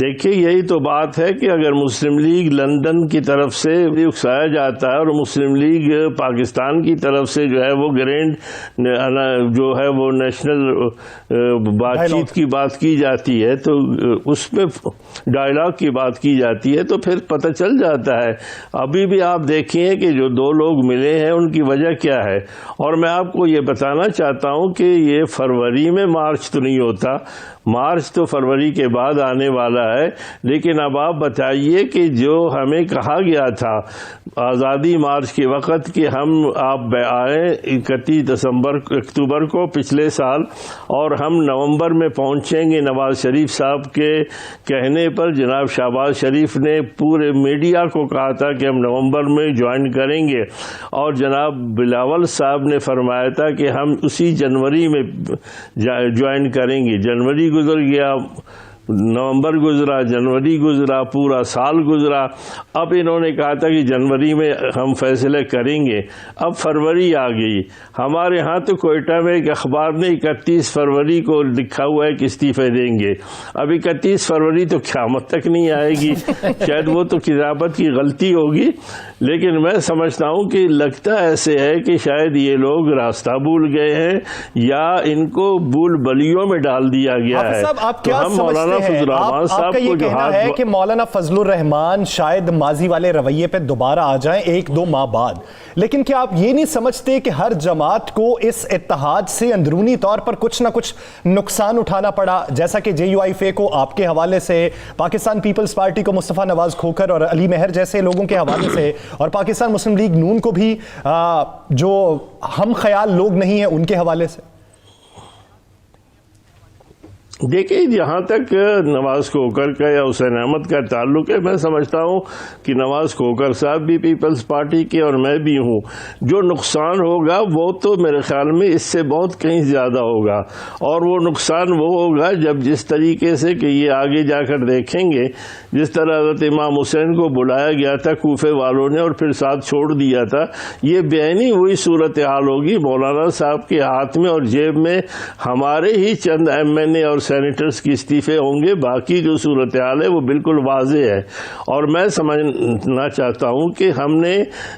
دیکھیے یہی تو بات ہے کہ اگر مسلم لیگ لندن کی طرف سے اکسایا جاتا ہے اور مسلم لیگ پاکستان کی طرف سے جو ہے وہ گرینڈ جو ہے وہ نیشنل بات چیت کی بات کی جاتی ہے، تو اس پہ ڈائلاگ کی بات کی جاتی ہے، تو پھر پتہ چل جاتا ہے۔ ابھی بھی آپ دیکھیں کہ جو دو لوگ ملے ہیں ان کی وجہ کیا ہے، اور میں آپ کو یہ بتانا چاہتا ہوں کہ یہ فروری میں مارچ تو نہیں ہوتا، مارچ تو فروری کے بعد آنے والا ہے، لیکن اب آپ بتائیے کہ جو ہمیں کہا گیا تھا آزادی مارچ کے وقت کہ آپ آئیں 31 اکتوبر کو پچھلے سال، اور ہم نومبر میں پہنچیں گے، نواز شریف صاحب کے کہنے پر جناب شہباز شریف نے پورے میڈیا کو کہا تھا کہ ہم نومبر میں جوائن کریں گے، اور جناب بلاول صاحب نے فرمایا تھا کہ ہم اسی جنوری میں جوائن کریں گے۔ جنوری گزر گیا، نومبر گزرا، جنوری گزرا، پورا سال گزرا، اب انہوں نے کہا تھا کہ جنوری میں ہم فیصلے کریں گے، اب فروری آ گئی۔ ہمارے ہاں تو کوئٹہ میں ایک اخبار نے 31 فروری کو لکھا ہوا ہے کہ استعفے دیں گے، اب 31 فروری تو قیامت تک نہیں آئے گی، شاید وہ تو کتابت کی غلطی ہوگی، لیکن میں سمجھتا ہوں کہ لگتا ایسے ہے کہ شاید یہ لوگ راستہ بھول گئے ہیں یا ان کو بھول بلیوں میں ڈال دیا گیا ہے۔ آپ کیا سمجھتے ہیں؟ آپ کا یہ کہنا ہے کہ مولانا فضل الرحمان شاید ماضی والے رویے پہ دوبارہ آ جائیں 1-2 ماہ بعد، لیکن کیا آپ یہ نہیں سمجھتے کہ ہر جماعت کو اس اتحاد سے اندرونی طور پر کچھ نہ کچھ نقصان اٹھانا پڑا، جیسا کہ JUIF کو آپ کے حوالے سے، پاکستان پیپلز پارٹی کو مصطفیٰ نواز کھوکھر اور علی مہر جیسے لوگوں کے حوالے سے، اور پاکستان مسلم لیگ نون کو بھی جو ہم خیال لوگ نہیں ہیں ان کے حوالے سے؟ دیکھیں جہاں تک نواز کھوکھر کا یا حسین احمد کا تعلق ہے، میں سمجھتا ہوں کہ نواز کھوکھر صاحب بھی پیپلز پارٹی کے اور میں بھی ہوں، جو نقصان ہوگا وہ تو میرے خیال میں اس سے بہت کہیں زیادہ ہوگا، اور وہ نقصان وہ ہوگا جب جس طریقے سے کہ یہ آگے جا کر دیکھیں گے، جس طرح حضرت امام حسین کو بلایا گیا تھا کوفے والوں نے اور پھر ساتھ چھوڑ دیا تھا، یہ بینی ہوئی صورتحال ہوگی، مولانا صاحب کے ہاتھ میں اور جیب میں ہمارے ہی چند MNA اور سینیٹرز کی استعفے ہوں گے، باقی جو صورتحال ہے وہ بالکل واضح ہے۔ اور میں سمجھنا چاہتا ہوں کہ ہم نے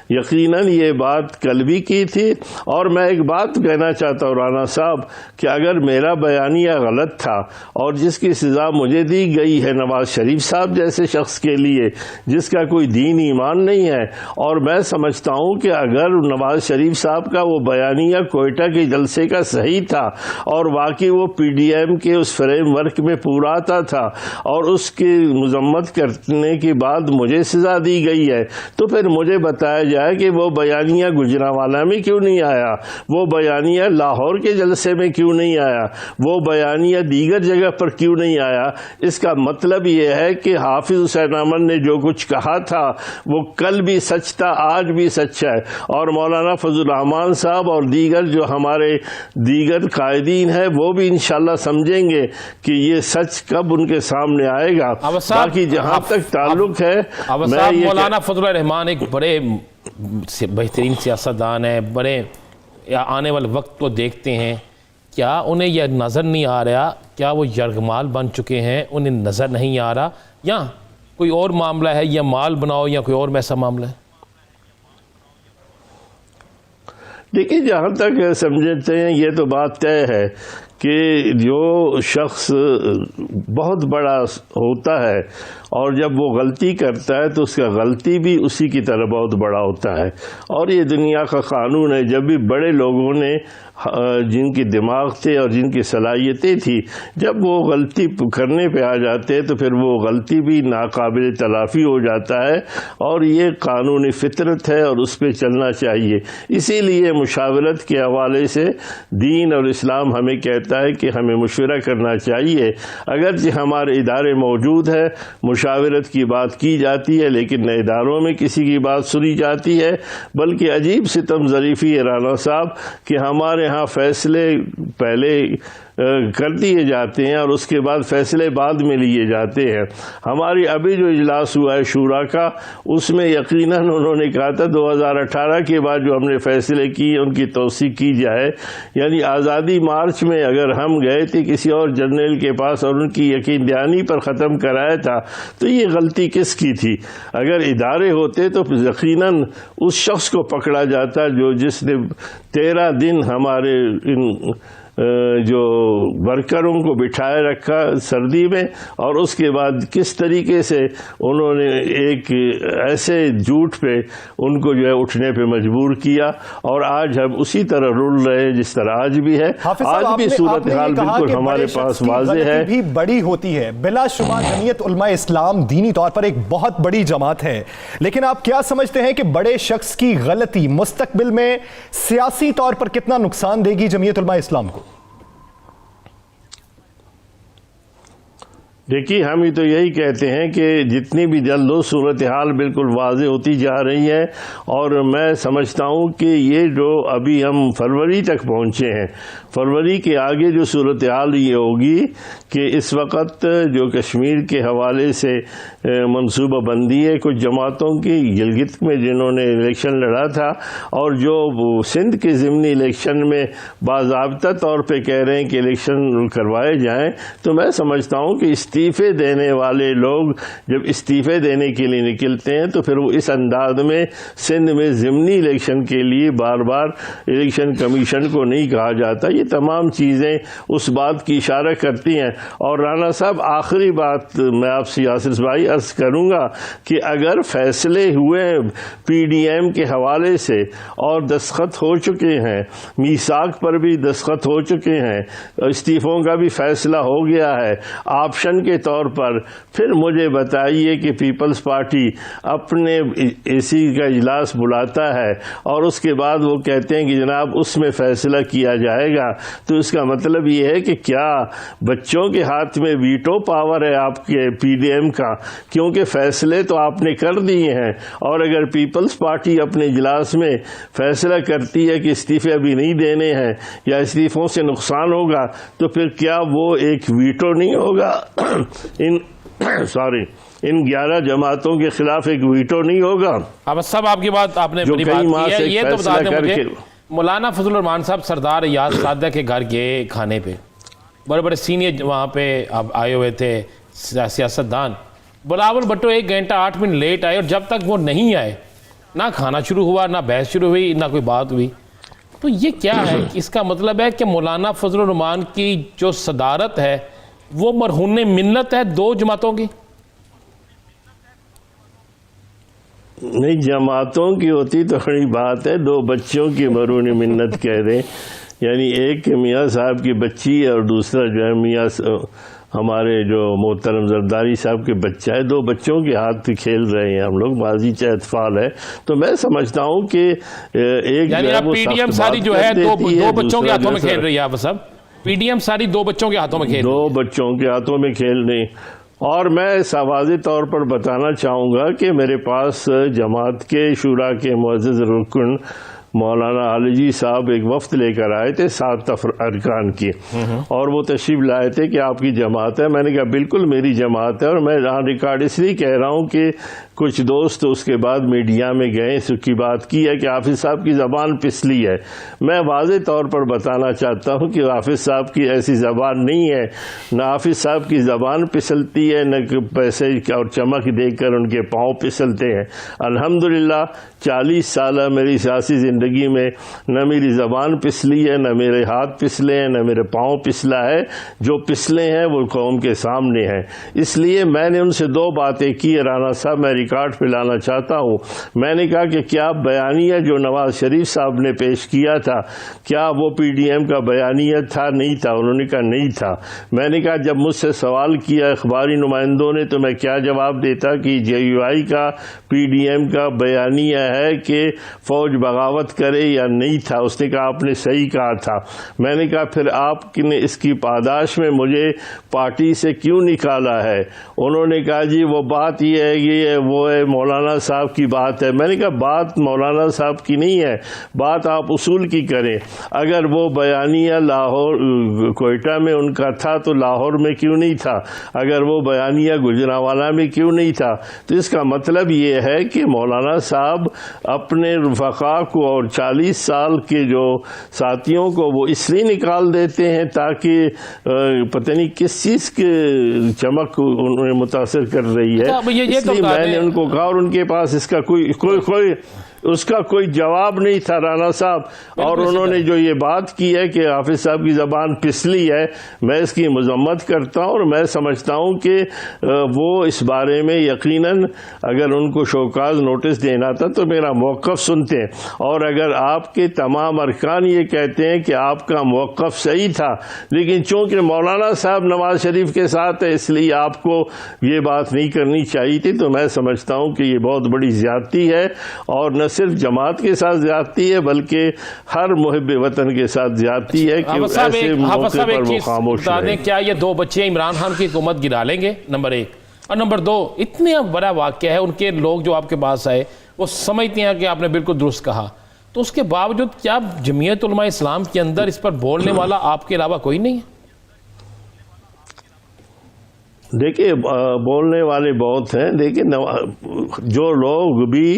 یقیناً یہ بات کل بھی کی تھی، اور میں ایک بات کہنا چاہتا ہوں رانا صاحب کہ اگر میرا بیانیہ غلط تھا اور جس کی سزا مجھے دی گئی ہے نواز شریف صاحب جیسے شخص کے لیے جس کا کوئی دین ایمان نہیں ہے، اور میں سمجھتا ہوں کہ اگر نواز شریف صاحب کا وہ بیانیہ کوئٹہ کے جلسے کا صحیح تھا اور واقعی وہ PDM کے اس فریم ورک میں پورا آتا تھا اور اس کی مذمت کرنے کے بعد مجھے سزا دی گئی ہے، تو پھر مجھے بتایا جائے کہ وہ بیانیہ گجرانوالہ میں کیوں نہیں آیا، وہ بیانیہ لاہور کے جلسے میں کیوں نہیں آیا، وہ بیانیہ دیگر جگہ پر کیوں نہیں آیا۔ اس کا مطلب یہ ہے کہ حافظ حسین احمد نے جو کچھ کہا تھا وہ کل بھی سچ تھا، آج بھی سچ ہے، اور مولانا فضل الرحمان صاحب اور دیگر جو ہمارے دیگر قائدین ہیں وہ بھی انشاءاللہ سمجھیں گے کہ یہ سچ کب ان کے سامنے آئے گا۔ باقی جہاں تک تعلق ہے، مولانا فضل الرحمان ایک بڑے بہترین سیاستدان ہیں، بڑے آنے والے وقت کو دیکھتے ہیں، کیا انہیں یہ نظر نہیں آ رہا، کیا وہ یرغمال بن چکے ہیں، انہیں نظر نہیں آ رہا، یا کوئی اور معاملہ ہے، یا مال بناؤ یا کوئی اور ایسا معاملہ ہے؟ دیکھیں جہاں تک سمجھتے ہیں یہ تو بات طے ہے کہ جو شخص بہت بڑا ہوتا ہے اور جب وہ غلطی کرتا ہے تو اس کا غلطی بھی اسی کی طرح بہت بڑا ہوتا ہے، اور یہ دنیا کا قانون ہے۔ جب بھی بڑے لوگوں نے جن کی دماغ تھے اور جن کی صلاحیتیں تھی، جب وہ غلطی کرنے پہ آ جاتے ہیں تو پھر وہ غلطی بھی ناقابل تلافی ہو جاتا ہے، اور یہ قانونی فطرت ہے اور اس پہ چلنا چاہیے۔ اسی لیے مشاورت کے حوالے سے دین اور اسلام ہمیں کہتا ہے کہ ہمیں مشورہ کرنا چاہیے، اگرچہ ہمارے ادارے موجود ہے، مشاورت کی بات کی جاتی ہے، لیکن نہ اداروں میں کسی کی بات سنی جاتی ہے، بلکہ عجیب ستم ظریفی ہے رانا صاحب کہ ہمارے ہاں فیصلے پہلے کر دیے جاتے ہیں اور اس کے بعد فیصلے بعد میں لیے جاتے ہیں. ہماری ابھی جو اجلاس ہوا ہے شورا کا، اس میں یقیناً انہوں نے کہا تھا 2018 کے بعد جو ہم نے فیصلے کیے ان کی توثیق کی جائے. یعنی آزادی مارچ میں اگر ہم گئے تھے کسی اور جنرل کے پاس اور ان کی یقین دہانی پر ختم کرایا تھا تو یہ غلطی کس کی تھی؟ اگر ادارے ہوتے تو یقیناً اس شخص کو پکڑا جاتا جس نے 13 دن ہمارے جو ورکروں کو بٹھائے رکھا سردی میں، اور اس کے بعد کس طریقے سے انہوں نے ایک ایسے جھوٹ پہ ان کو جو ہے اٹھنے پہ مجبور کیا، اور آج ہم اسی طرح رول رہے ہیں جس طرح آج بھی ہے. آج بھی صورتحال بالکل ہمارے پاس واضح ہے. بھی بڑی ہوتی ہے بلا شبہ. جمعیت علماء اسلام دینی طور پر ایک بہت بڑی جماعت ہے، لیکن آپ کیا سمجھتے ہیں کہ بڑے شخص کی غلطی مستقبل میں سیاسی طور پر کتنا نقصان دے گی جمعیت علماء اسلام کو؟ دیکھیے، ہم ہی تو یہی کہتے ہیں کہ جتنی بھی جلد ہو صورتحال بالکل واضح ہوتی جا رہی ہے، اور میں سمجھتا ہوں کہ یہ جو ابھی ہم فروری تک پہنچے ہیں، فروری کے آگے جو صورتحال یہ ہوگی کہ اس وقت جو کشمیر کے حوالے سے منصوبہ بندی ہے کچھ جماعتوں کی گلگت میں جنہوں نے الیکشن لڑا تھا، اور جو سندھ کے ضمنی الیکشن میں باضابطہ طور پہ کہہ رہے ہیں کہ الیکشن کروائے جائیں، تو میں سمجھتا ہوں کہ استعفے دینے والے لوگ جب استعفے دینے کے لیے نکلتے ہیں تو پھر وہ اس انداز میں سندھ میں ضمنی الیکشن کے لیے بار بار الیکشن کمیشن کو نہیں کہا جاتا. یہ تمام چیزیں اس بات کی اشارہ کرتی ہیں. اور رانا صاحب، آخری بات میں آپ سے یاسر بھائی عرض کروں گا کہ اگر فیصلے ہوئے پی ڈی ایم کے حوالے سے اور دستخط ہو چکے ہیں، میثاق پر بھی دستخط ہو چکے ہیں، استعفوں کا بھی فیصلہ ہو گیا ہے آپشن کے طور پر، پھر مجھے بتائیے کہ پیپلز پارٹی اپنے اے سی کا اجلاس بلاتا ہے اور اس کے بعد وہ کہتے ہیں کہ جناب اس میں فیصلہ کیا جائے گا، تو اس کا مطلب یہ ہے کہ کیا بچوں کے ہاتھ میں ویٹو پاور ہے آپ کے پی ڈی ایم کا؟ کیونکہ فیصلے تو آپ نے کر دیے ہیں، اور اگر پیپلز پارٹی اپنے اجلاس میں فیصلہ کرتی ہے کہ استعفے ابھی نہیں دینے ہیں یا استعفوں سے نقصان ہوگا، تو پھر کیا وہ ایک ویٹو نہیں ہوگا؟ ان 11 جماعتوں کے خلاف ایک ویٹو نہیں ہوگا؟ اب سب آپ کی بات آپ نے بڑی بات کی ہے. یہ تو بتا دیں مجھے، مولانا فضل الرحمان صاحب سردار ریاض سعدہ کے گھر گئے کھانے پہ، بڑے بڑے سینئر وہاں پہ اب آئے ہوئے تھے سیاستدان. بلاول بھٹو 1 گھنٹہ 8 منٹ لیٹ آئے، اور جب تک وہ نہیں آئے نہ کھانا شروع ہوا، نہ بحث شروع ہوئی، نہ کوئی بات ہوئی. تو یہ کیا ہے؟ اس کا مطلب ہے کہ مولانا فضل الرحمان کی جو صدارت ہے وہ مرہون منت ہے 2 جماعتوں کی. نہیں، جماعتوں کی ہوتی تو بڑی بات ہے، 2 بچوں کی مرہون منت کہہ دیں. یعنی ایک میاں صاحب کی بچی ہے اور دوسرا جو ہے میاں ہمارے جو محترم زرداری صاحب کے بچہ ہے. 2 بچوں کے ہاتھ کھیل رہے ہیں ہم لوگ، ماضی چاہے اطفال ہے. تو میں سمجھتا ہوں کہ ایک یعنی اب پی ڈی ایم ساری جو ہے 2 بچوں کے ہاتھوں میں کھیل رہی ہے. آپ صاحب پی ڈی ایم ساری 2 بچوں کے ہاتھوں میں کھیل رہی ہے. 2 بچوں کے ہاتھوں میں کھیل رہی. اور میں واضح طور پر بتانا چاہوں گا کہ میرے پاس جماعت کے شورا کے معزز رکن مولانا علی جی صاحب ایک وفد لے کر آئے تھے 7 ارکان کی، اور وہ تشریف لائے تھے کہ آپ کی جماعت ہے. میں نے کہا بالکل میری جماعت ہے، اور میں ریکارڈ اس لیے کہہ رہا ہوں کہ کچھ دوست اس کے بعد میڈیا میں گئے، اس کی بات کی ہے کہ حافظ صاحب کی زبان پسلی ہے. میں واضح طور پر بتانا چاہتا ہوں کہ حافظ صاحب کی ایسی زبان نہیں ہے، نہ حافظ صاحب کی زبان پسلتی ہے، نہ پیسے اور چمک دیکھ کر ان کے پاؤں پسلتے ہیں. الحمدللہ 40 سالہ میری سیاسی زندگی میں نہ میری زبان پسلی ہے، نہ میرے ہاتھ پسلے ہیں، نہ میرے پاؤں پسلا ہے. جو پسلے ہیں وہ قوم کے سامنے ہیں. اس لیے میں نے ان سے 2 باتیں کی. رانا صاحب میں ریکارڈ پہ لانا چاہتا ہوں. میں نے کہا کہ کیا بیانیہ جو نواز شریف صاحب نے پیش کیا تھا کیا وہ پی ڈی ایم کا بیانیہ تھا؟ نہیں تھا. انہوں نے کہا نہیں تھا. میں نے کہا جب مجھ سے سوال کیا اخباری نمائندوں نے تو میں کیا جواب دیتا کہ جے یو آئی کا پی ڈی ایم کا بیانیہ ہے کہ فوج بغاوت کرے یا نہیں تھا؟ اس نے کہا آپ نے صحیح کہا تھا. میں نے کہا پھر آپ نے اس کی پاداش میں مجھے پارٹی سے کیوں نکالا ہے؟ انہوں نے کہا جی وہ بات یہ ہے کہ وہ وہ ہے مولانا صاحب کی بات ہے. میں نے کہا بات مولانا صاحب کی نہیں ہے, بات آپ اصول کی کریں. اگر وہ بیانیہ لاہور کوئٹہ میں ان کا تھا تو لاہور میں کیوں نہیں تھا؟ اگر وہ بیانیہ گجرانوالہ میں کیوں نہیں تھا؟ تو اس کا مطلب یہ ہے کہ مولانا صاحب اپنے رفقا کو اور 40 سال کے جو ساتھیوں کو وہ اس لیے نکال دیتے ہیں تاکہ پتہ نہیں کس چیز کی چمک انہیں متاثر کر رہی ہے. اس لیے میں نے ان کو کہا, اور ان کے پاس اس کا کوئی جواب نہیں تھا رانا صاحب. اور انہوں نے جو یہ بات کی ہے کہ حافظ صاحب کی زبان پسلی ہے, میں اس کی مذمت کرتا ہوں, اور میں سمجھتا ہوں کہ وہ اس بارے میں یقیناً اگر ان کو شوکاز نوٹس دینا تھا تو میرا موقف سنتے, اور اگر آپ کے تمام ارکان یہ کہتے ہیں کہ آپ کا موقف صحیح تھا, لیکن چونکہ مولانا صاحب نواز شریف کے ساتھ ہے اس لیے آپ کو یہ بات نہیں کرنی چاہیے تھی, تو میں سمجھتا ہوں کہ یہ بہت بڑی زیادتی ہے, اور نہ صرف جماعت کے ساتھ زیادتی ہے بلکہ ہر محب وطن کے ساتھ زیادتی ہے کہ ایسے موقع پر وہ خاموش رہے. کیا یہ 2 بچے عمران خان کی حکومت گرا لیں گے؟ نمبر 1. اور نمبر 2, اتنے بڑا واقعہ ہے, ان کے لوگ جو آپ کے پاس آئے وہ سمجھتے ہیں کہ آپ نے بالکل درست کہا, تو اس کے باوجود کیا جمعیت علماء اسلام کے اندر اس پر بولنے والا آپ کے علاوہ کوئی نہیں ہے؟ دیکھیں بولنے والے بہت ہیں, لیکن جو لوگ بھی,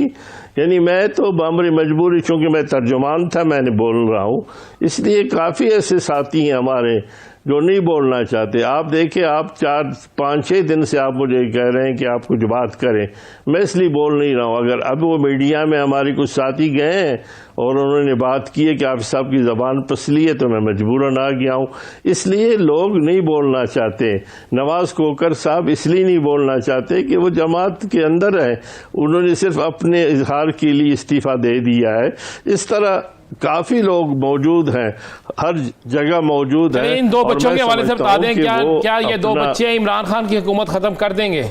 یعنی میں تو بامر مجبوری, چونکہ میں ترجمان تھا میں نے بول رہا ہوں, اس لیے کافی ایسے ساتھی ہیں ہمارے جو نہیں بولنا چاہتے. آپ دیکھیں, آپ 4-5-6 دن سے آپ مجھے کہہ رہے ہیں کہ آپ کچھ بات کریں, میں اس لیے بول نہیں رہا ہوں. اگر اب وہ میڈیا میں ہماری کچھ ساتھی گئے ہیں اور انہوں نے بات کی ہے کہ آپ صاحب کی زبان پسلی ہے تو میں مجبوراً آ گیا ہوں. اس لیے لوگ نہیں بولنا چاہتے. نواز کوکر صاحب اس لیے نہیں بولنا چاہتے کہ وہ جماعت کے اندر ہیں, انہوں نے صرف اپنے اظہار کے لیے استعفیٰ دے دیا ہے. اس طرح کافی لوگ موجود ہیں, ہر جگہ موجود ہیں. ان 2 بچوں کے حوالے سے بتا دیں, کیا یہ 2 بچے عمران خان کی حکومت ختم کر دیں گے؟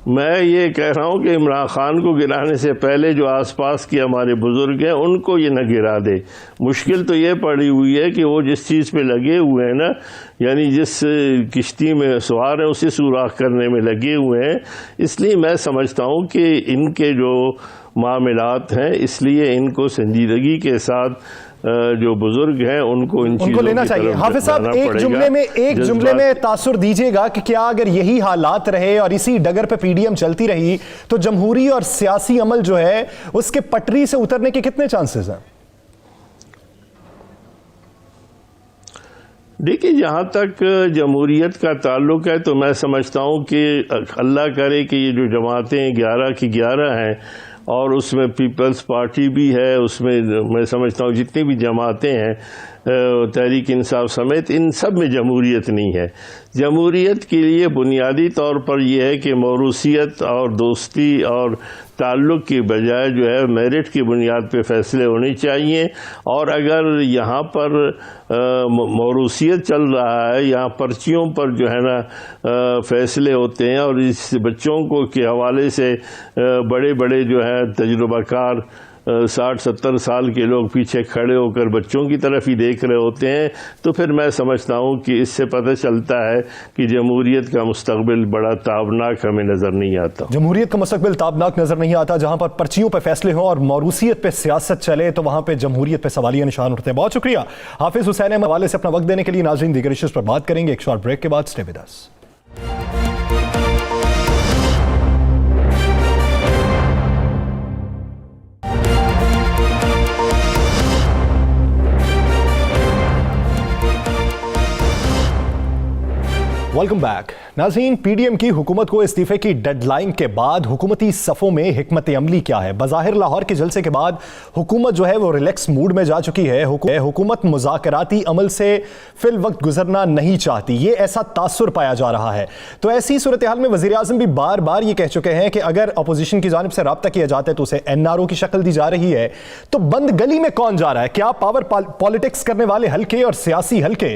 میں یہ کہہ رہا ہوں کہ عمران خان کو گرانے سے پہلے جو آس پاس کے ہمارے بزرگ ہیں ان کو یہ نہ گرا دے. مشکل تو یہ پڑی ہوئی ہے کہ وہ جس چیز پہ لگے ہوئے ہیں نا, یعنی جس کشتی میں سوار ہیں اسے سوراخ کرنے میں لگے ہوئے ہیں. اس لیے میں سمجھتا ہوں کہ ان کے جو معاملات ہیں اس لیے ان کو سنجیدگی کے ساتھ جو بزرگ ہیں ان کو لینا چاہیے. حافظ صاحب ایک جملے میں تاثر دیجئے گا کہ کیا اگر یہی حالات رہے اور اسی ڈگر پہ پی ڈی ایم چلتی رہی تو جمہوری اور سیاسی عمل جو ہے اس کے پٹری سے اترنے کے کتنے چانسز ہیں؟ دیکھیے, جہاں تک جمہوریت کا تعلق ہے تو میں سمجھتا ہوں کہ اللہ کرے کہ یہ جو جماعتیں 11 کی 11 ہیں, اور اس میں پیپلز پارٹی بھی ہے, اس میں سمجھتا ہوں جتنی بھی جماعتیں ہیں تحریک انصاف سمیت, ان سب میں جمہوریت نہیں ہے. جمہوریت کے لیے بنیادی طور پر یہ ہے کہ موروثیت اور دوستی اور تعلق کی بجائے جو ہے میرٹ کی بنیاد پہ فیصلے ہونے چاہیے. اور اگر یہاں پر موروثیت چل رہا ہے, یہاں پرچیوں پر جو ہے نا فیصلے ہوتے ہیں, اور اس بچوں کو کے حوالے سے بڑے بڑے جو ہے تجربہ کار 60-70 سال کے لوگ پیچھے کھڑے ہو کر بچوں کی طرف ہی دیکھ رہے ہوتے ہیں, تو پھر میں سمجھتا ہوں کہ اس سے پتہ چلتا ہے کہ جمہوریت کا مستقبل بڑا تابناک ہمیں نظر نہیں آتا. جمہوریت کا مستقبل تابناک نظر نہیں آتا. جہاں پر پرچیوں پہ فیصلے ہوں اور موروثیت پہ سیاست چلے تو وہاں پہ جمہوریت پہ سوالیہ نشان اٹھتے ہیں. بہت شکریہ حافظ حسین احمد حوالے سے اپنا وقت دینے کے لیے. ناظرین, دیگر ایشوز پر بات کریں گے ایک شارٹ بریک کے بعد. Stay with us. Welcome back. ناظرین, پی ڈی ایم کی حکومت کو استعفے کی ڈیڈ لائن کے بعد حکومتی صفوں میں حکمت عملی کیا ہے؟ بظاہر لاہور کے جلسے کے بعد حکومت جو ہے وہ ریلیکس موڈ میں جا چکی ہے. حکومت مذاکراتی عمل سے فی الوقت گزرنا نہیں چاہتی, یہ ایسا تاثر پایا جا رہا ہے. تو ایسی صورتحال میں وزیر اعظم بھی بار بار یہ کہہ چکے ہیں کہ اگر اپوزیشن کی جانب سے رابطہ کیا جاتا ہے تو اسے این آر او کی شکل دی جا رہی ہے. تو بند گلی میں کون جا رہا ہے؟ کیا پاور پالیٹکس کرنے والے حلقے اور سیاسی حلقے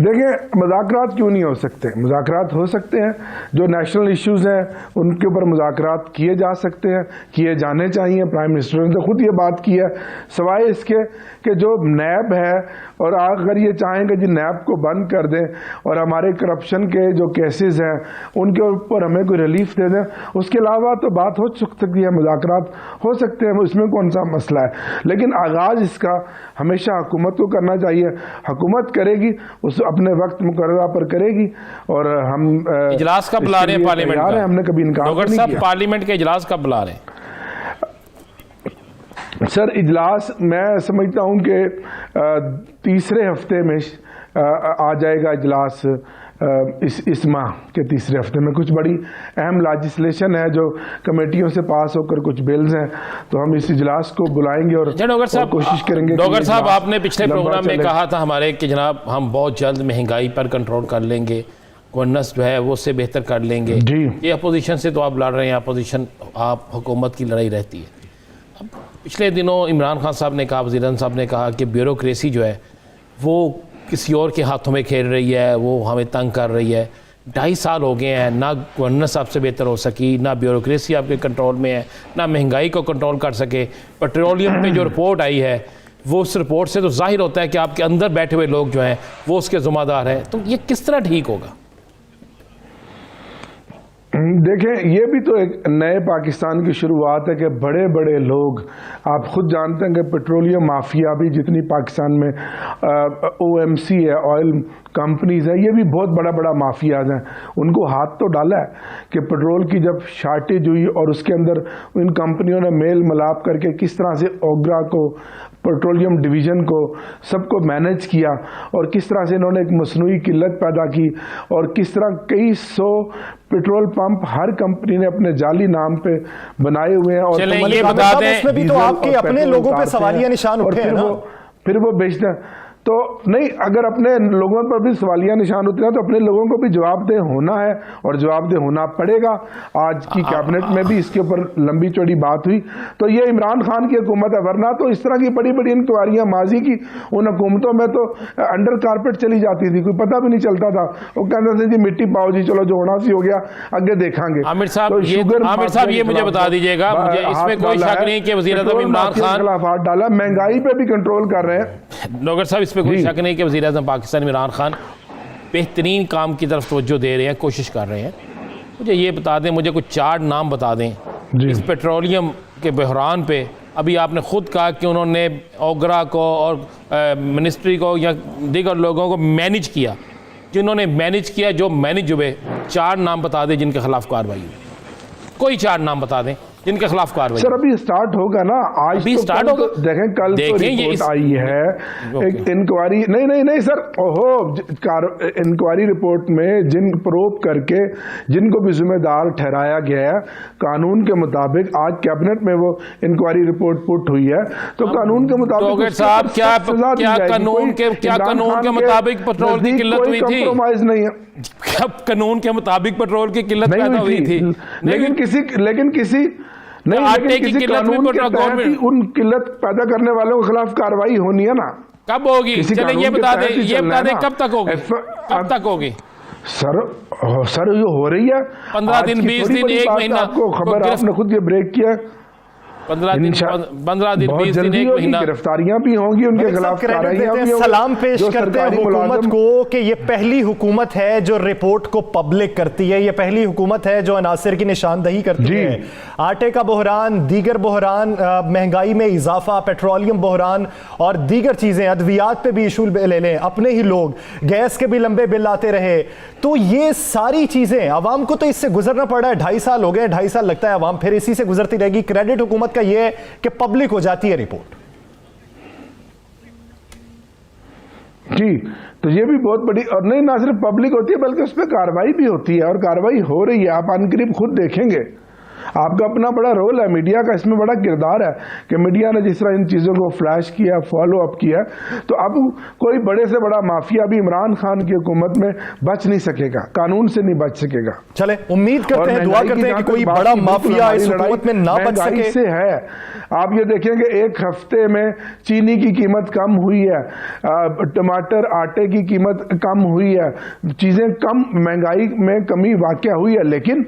دیکھیں مذاکرات کیوں نہیں ہو سکتے؟ مذاکرات ہو سکتے ہیں، جو نیشنل ایشوز ہیں ان کے اوپر مذاکرات کیے جا سکتے ہیں، کیے جانے چاہیے. پرائم منسٹر نے تو خود یہ بات کی ہے، سوائے اس کے کہ جو نیب ہے اور اگر یہ چاہیں کہ جی نیب کو بند کر دیں اور ہمارے کرپشن کے جو کیسز ہیں ان کے اوپر ہمیں کوئی ریلیف دے دیں، اس کے علاوہ تو بات ہو سکتی ہے، مذاکرات ہو سکتے ہیں، اس میں کون سا مسئلہ ہے. لیکن آغاز اس کا ہمیشہ حکومت کو کرنا چاہیے. حکومت کرے گی، اس اپنے وقت مقررہ پر کرے گی، اور ہم اجلاس کب بلا رہے ہیں پارلیمنٹ کا؟ ہم نے کبھی انکار نہیں صاحب کیا. پارلیمنٹ کے اجلاس کب بلا رہے ہیں؟ سر اجلاس میں سمجھتا ہوں کہ تیسرے ہفتے میں آ جائے گا اجلاس. اس ماہ کے تیسرے ہفتے میں کچھ بڑی اہم لیجسلیشن ہے جو کمیٹیوں سے پاس ہو کر کچھ بلز ہیں، تو ہم اس اجلاس کو بلائیں گے اور کوشش کریں گے. ڈاکٹر صاحب آپ نے پچھلے پروگرام میں کہا تھا ہمارے کہ جناب ہم بہت جلد مہنگائی پر کنٹرول کر لیں گے، گورننس جو ہے وہ اس سے بہتر کر لیں گے. جی یہ اپوزیشن سے تو آپ لڑ رہے ہیں، اپوزیشن آپ حکومت کی لڑائی رہتی ہے. پچھلے دنوں عمران خان صاحب نے کہا، وزیر اعظم صاحب نے کہا کہ بیوروکریسی جو ہے وہ کسی اور کے ہاتھوں میں کھیل رہی ہے، وہ ہمیں تنگ کر رہی ہے. 2.5 سال ہو گئے ہیں، نہ گورننس آپ سے بہتر ہو سکی، نہ بیوروکریسی آپ کے کنٹرول میں ہے، نہ مہنگائی کو کنٹرول کر سکے. پیٹرولیم پہ جو رپورٹ آئی ہے وہ اس رپورٹ سے تو ظاہر ہوتا ہے کہ آپ کے اندر بیٹھے ہوئے لوگ جو ہیں وہ اس کے ذمہ دار ہیں. تو یہ کس طرح ٹھیک ہوگا؟ دیکھیں یہ بھی تو ایک نئے پاکستان کی شروعات ہے کہ بڑے بڑے لوگ، آپ خود جانتے ہیں کہ پیٹرولیم مافیا بھی جتنی پاکستان میں OMC ہے، آئل کمپنیز ہیں، یہ بھی بہت بڑا بڑا مافیاز ہیں. ان کو ہاتھ تو ڈالا ہے کہ پیٹرول کی جب شارٹیج ہوئی اور اس کے اندر ان کمپنیوں نے میل ملاپ کر کے کس طرح سے اوگرا کو، پیٹرولیم ڈویژن کو، سب کو مینج کیا، اور کس طرح سے انہوں نے ایک مصنوعی قلت پیدا کی، اور کس طرح کئی 100 پیٹرول پمپ ہر کمپنی نے اپنے جعلی نام پہ بنائے ہوئے ہیں. اور یہ بتا دیں اس میں بھی تو آپ کے اپنے لوگوں پہ سوالیہ نشان اٹھے ہیں نا. پھر وہ بیچتے ہیں. تو نہیں، اگر اپنے لوگوں پر بھی سوالیہ نشان ہوتے ہیں تو اپنے لوگوں کو بھی جواب دہ ہونا ہے، اور جواب دہ ہونا پڑے گا. آج کی کیبنٹ میں بھی اس کے اوپر لمبی چوڑی بات ہوئی. تو یہ عمران خان کی حکومت ہے، ورنہ تو اس طرح کی بڑی بڑی انکوائریاں ماضی کی ان حکومتوں میں تو انڈر کارپیٹ چلی جاتی تھی، کوئی پتہ بھی نہیں چلتا تھا. وہ کہتے تھے جی مٹی پاؤ جی، چلو جو ہونا سی ہو گیا، آگے دیکھیں گے. عامر صاحب یہ مجھے بتا دیجیے گا، مجھے اس میں کوئی شک نہیں کہ وزیر اعظم عمران خان خلاف ہاتھ ڈالا، مہنگائی پہ بھی کنٹرول کر رہے ہیں. ڈاکٹر صاحب اس پہ کوئی شک نہیں کہ وزیر اعظم پاکستان عمران خان بہترین کام کی طرف توجہ دے رہے ہیں، کوشش کر رہے ہیں. مجھے یہ بتا دیں، مجھے کچھ 4 نام بتا دیں اس پیٹرولیم کے بحران پہ. ابھی آپ نے خود کہا کہ انہوں نے اوگرا کو اور منسٹری کو یا دیگر لوگوں کو مینج کیا. جنہوں نے مینج کیا، جو مینج ہوئے، 4 نام بتا دیں جن کے خلاف کارروائی ہوئی. کوئی 4 نام بتا دیں جن کے خلاف کارروائی. سر ابھی سٹارٹ ہوگا نا، آج ابھی سٹارٹ ہوگا. دیکھیں کل تو رپورٹ آئی ہے ایک انکوائری. نہیں سر، انکوائری رپورٹ میں جن پروب کر کے جن کو بھی ذمہ دار ٹھہرایا گیا ہے قانون کے مطابق، آج کیبنٹ میں وہ انکوائری رپورٹ پٹ ہوئی ہے، تو قانون کے مطابق صاحب کیا قانون کے مطابق پیٹرول کی قلت ہوئی تھی؟ کمپرومائز نہیں ہے. قانون کے مطابق پیٹرول کی قلت پیدا ہوئی تھی، لیکن کسی قانون کے تحت ہی ان قلت پیدا کرنے والوں کے خلاف کارروائی ہونی ہے نا. کب ہوگی؟ چلیں یہ بتا دیں کب تک ہوگی؟ سر یہ ہو رہی ہے 15 دن 20 دن 1 مہینہ. آپ کو خبر، آپ نے خود یہ بریک کیا. 15 دن 20 دن 1 مہینہ گرفتاریاں بھی ہوں گی، ان کے خلاف کارروائیاں بھی ہوں گی. سلام پیش کرتے ہیں حکومت کو کہ یہ پہلی حکومت ہے جو رپورٹ کو پبلک کرتی ہے، یہ پہلی حکومت ہے جو عناصر کی نشاندہی کرتی ہے. آٹے کا بحران، دیگر بحران، مہنگائی میں اضافہ، پیٹرولیم بحران اور دیگر چیزیں، ادویات پہ بھی ایشو لے لیں، اپنے ہی لوگ، گیس کے بھی لمبے بل آتے رہے. تو یہ ساری چیزیں عوام کو تو اس سے گزرنا پڑا ہے. 2.5 سال ہو گئے، 2.5 سال لگتا ہے عوام پھر اسی سے گزرتی رہے گی. کریڈٹ حکومت کا یہ ہے کہ پبلک ہو جاتی ہے رپورٹ. جی تو یہ بھی بہت بڑی، اور نہیں نہ صرف پبلک ہوتی ہے بلکہ اس پہ کارروائی بھی ہوتی ہے، اور کارروائی ہو رہی ہے. آپ ان قریب خود دیکھیں گے. آپ کا اپنا بڑا رول ہے, میڈیا کا اس میں بڑا کردار ہے کہ میڈیا نے جس طرح ان چیزوں کو فلیش کیا, فالو اپ کیا, تو اب کوئی بڑے سے بڑا مافیا بھی عمران خان کی حکومت میں بچ نہیں سکے گا, قانون سے نہیں بچ سکے گا. چلے امید کرتے ہیں, دعا کرتے ہیں کہ کوئی بڑا مافیا اس حکومت میں نہ بچ سکے. سے ہے آپ یہ دیکھیں کہ ایک ہفتے میں چینی کی قیمت کم ہوئی ہے, ٹماٹر آٹے کی قیمت کم ہوئی ہے, چیزیں کم, مہنگائی میں کمی واقع ہوئی ہے, لیکن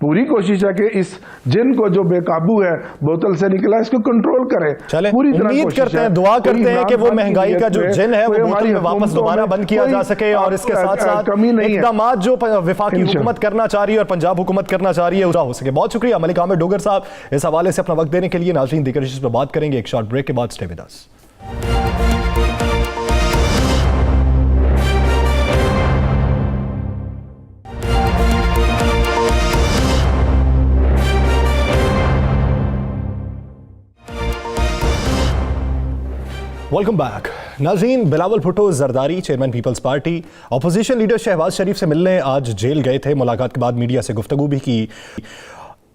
پوری کوشش ہے کہ اس جن کو جو بے قابو ہے بوتل سے نکلا اس کو کنٹرول کرے. چلے پوری طرح امید کرتے ہیں, دعا کرتے ہیں کہ وہ مہنگائی کا جو جن ہے وہ بوتل میں واپس دوبارہ بند کیا جا سکے, اور اس کے ساتھ ساتھ اقدامات جو وفاقی حکومت کرنا چاہ رہی ہے اور پنجاب حکومت کرنا چاہ رہی ہے وہ ہو سکے. بہت شکریہ ملک عامر ڈوگر صاحب اس حوالے سے اپنا وقت دینے کے لیے. ناظرین دیگر ایشوز پر بات کریں گے ایک شارٹ بریک کے بعد. Stay with us. Welcome back. ناظرین, Bilawal Bhutto Zardari chairman peoples party opposition leader Shehbaz Sharif سے ملنے آج جیل گئے تھے. ملاقات کے بعد میڈیا سے گفتگو بھی کی.